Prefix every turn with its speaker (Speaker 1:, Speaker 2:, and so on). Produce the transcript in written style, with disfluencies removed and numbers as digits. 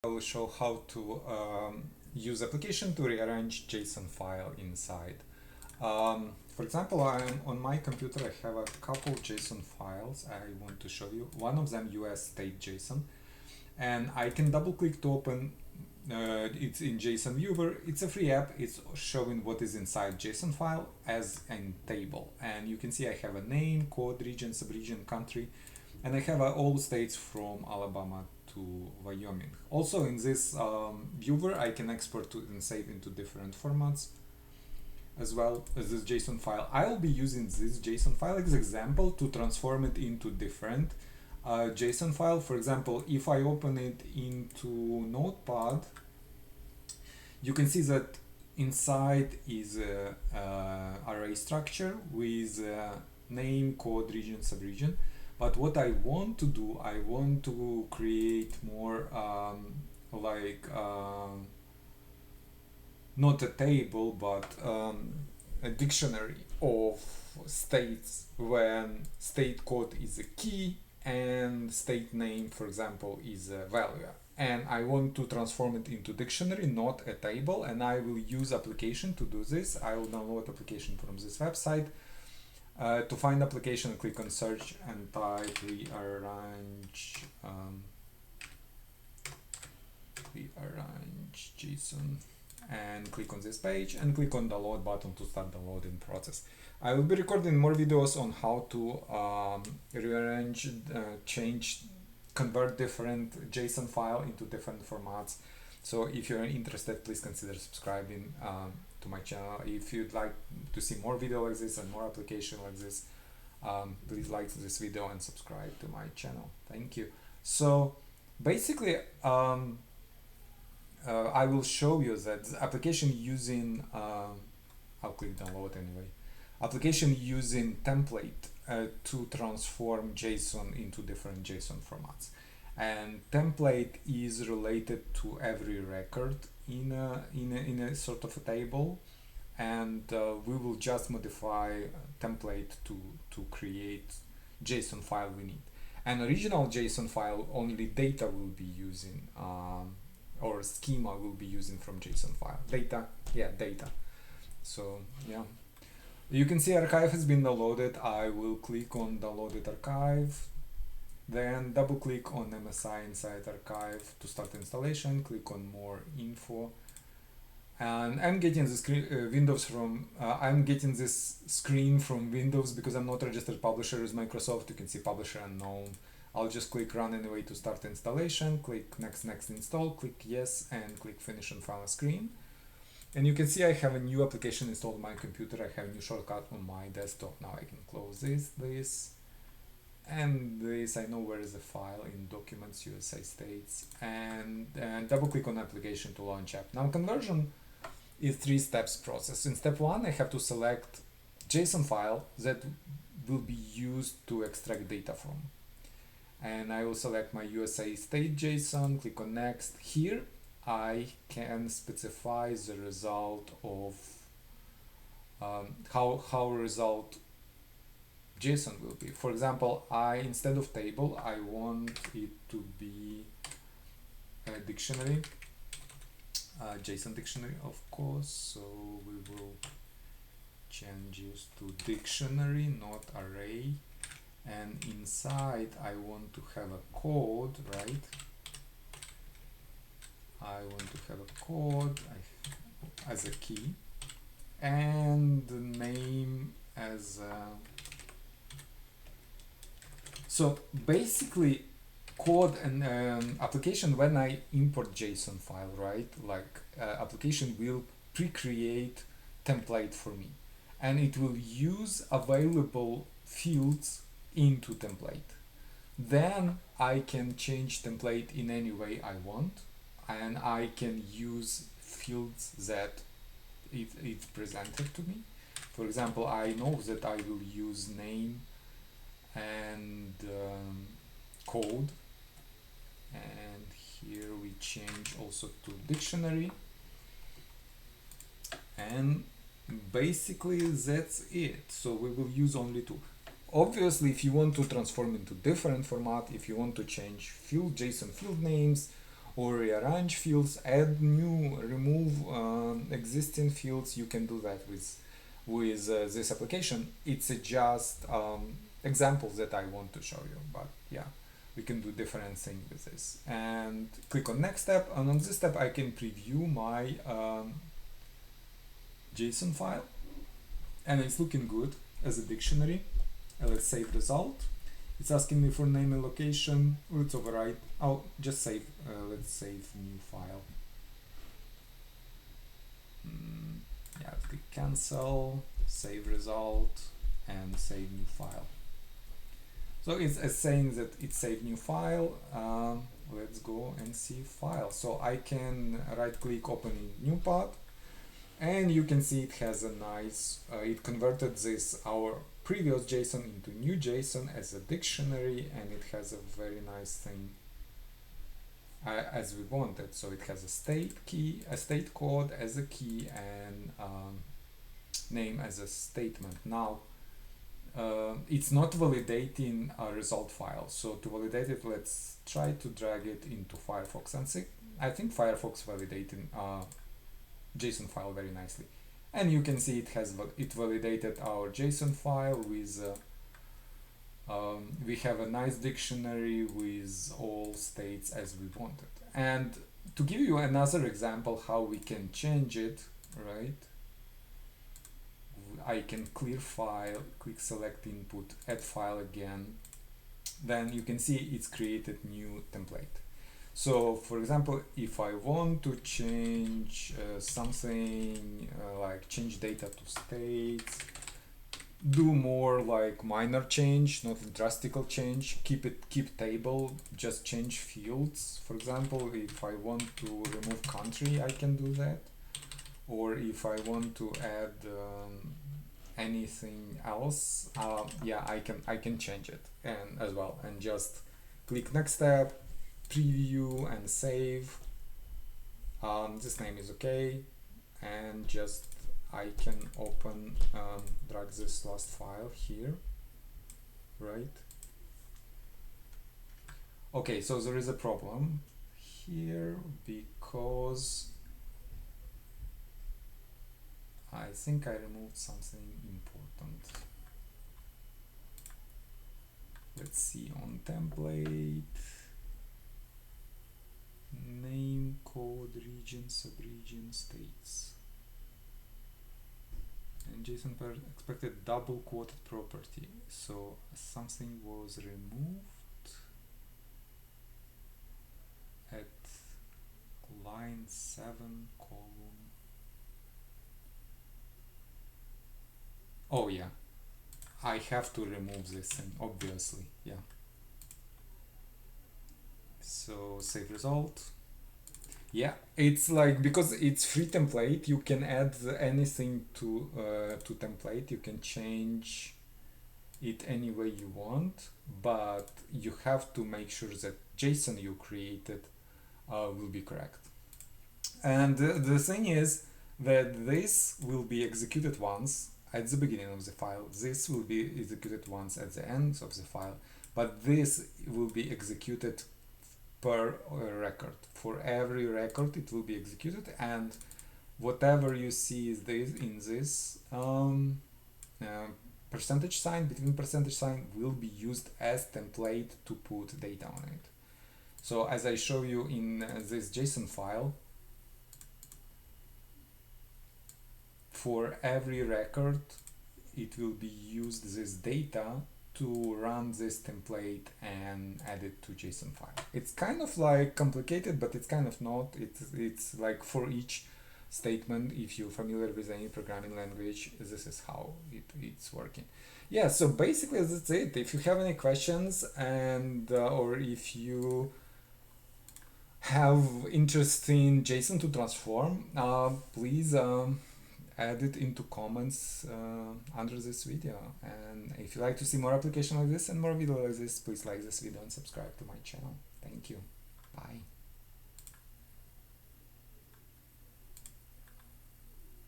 Speaker 1: I will show how to use application to rearrange JSON file inside. For example, I'm on my computer. I have a couple JSON files I want to show you. One of them US state JSON, and I can double click to open. It's in JSON viewer. It's a free app. It's showing what is inside JSON file as a table, and you can see I have a name, code, region, subregion, country, and I have all states from Alabama to Wyoming. Also in this viewer I can export to and save into different formats as well as this JSON file. I'll be using this JSON file as example to transform it into different JSON file. For example, if I open it into Notepad, you can see that inside is a array structure with name, code, region, subregion. But what I want to do, I want to create more not a table, but a dictionary of states when state code is a key and state name, for example, is a value. And I want to transform it into dictionary, not a table, and I will use application to do this. I will download application from this website. To find application, click on search and type rearrange JSON and click on this page and click on download button to start downloading process. I will be recording more videos on how to rearrange, convert different JSON file into different formats. So if you're interested, please consider subscribing to my channel. If you'd like to see more video like this and more application like this, please like this video and subscribe to my channel. Thank you. So basically, I will show you that the application using, I'll click download anyway, application using template to transform JSON into different JSON formats. And template is related to every record in a sort of a table, and we will just modify template to create JSON file we need. An original JSON file only data will be using or schema will be using from JSON file. Data. So yeah, you can see archive has been downloaded. I will click on downloaded archive. Then double click on MSI inside archive to start installation, click on more info. And I'm getting this I'm getting this screen from Windows because I'm not registered publisher with Microsoft. You can see publisher unknown. I'll just click run anyway to start installation, click next install, click yes, and click finish on final screen. And you can see I have a new application installed on my computer. I have a new shortcut on my desktop. Now I can close this. And this, I know where is the file in documents, USA states, and double click on application to launch app. Now conversion is 3 steps process. In step 1, I have to select JSON file that will be used to extract data from. And I will select my USA state JSON, click on next. Here I can specify the result of how result JSON will be. For example, instead of table, I want it to be a dictionary, JSON dictionary, of course. So we will change this to dictionary, not array. And inside, I want to have a code, right? I want to have a code as a key, and the name as a. So basically, code and application, when I import JSON file, right, application will pre-create template for me, and it will use available fields into template. Then I can change template in any way I want, and I can use fields that it's presented to me. For example, I know that I will use name and code, and here we change also to dictionary, and basically that's it. So we will use only 2. Obviously, if you want to transform into different format, if you want to change JSON field names or rearrange fields, add new, remove existing fields. You can do that with this application. It's just examples that I want to show you, but yeah, we can do different things with this. And click on next step, and on this step I can preview my JSON file, and it's looking good as a dictionary. Let's save result. It's asking me for name and location. Let's overwrite. Oh, just save. Let's save new file. Yeah, click cancel, save result, and save new file. So it's saying that it saved new file. Let's go and see file. So I can right click, open in new path, and you can see it has a nice, it converted this, our previous JSON into new JSON as a dictionary, and it has a very nice thing as we wanted. So it has a state key, a state code as a key, and name as a statement. Now it's not validating a result file. So to validate it, let's try to drag it into Firefox and see. I think Firefox validating JSON file very nicely, and you can see it validated our JSON file with we have a nice dictionary with all states as we wanted. And to give you another example how we can change it, right, I can clear file, quick select input, add file again, then you can see it's created new template. So for example, if I want to change something like change data to states, do more like minor change, not a drastic change, keep table, just change fields. For example, if I want to remove country, I can do that. Or if I want to add anything else, yeah, I can change it and as well, and just click next step, preview and save. This name is okay, and just I can open, drag this last file here, right? Okay, so there is a problem here because I think I removed something important. Let's see on template. Name, code, region, subregion, states. And JSON per expected double quoted property. So something was removed at line 7, column. Oh yeah, I have to remove this thing, obviously, yeah. So save result. Yeah, it's like, because it's free template, you can add anything to template. You can change it any way you want, but you have to make sure that JSON you created will be correct. And the thing is that this will be executed once at the beginning of the file. This will be executed once at the end of the file, but this will be executed per record. For every record it will be executed, and whatever you see is this in this percentage sign, between percentage sign, will be used as template to put data on it. So as I show you in this JSON file, for every record it will be used this data to run this template and add it to JSON file. It's kind of like complicated, but it's kind of not. It's like for each statement, if you're familiar with any programming language, this is how it's working. Yeah, so basically that's it. If you have any questions, and or if you have interest in JSON to transform, please add it into comments under this video. And if you like to see more application like this and more video like this, please like this video and subscribe to my channel. Thank you. Bye.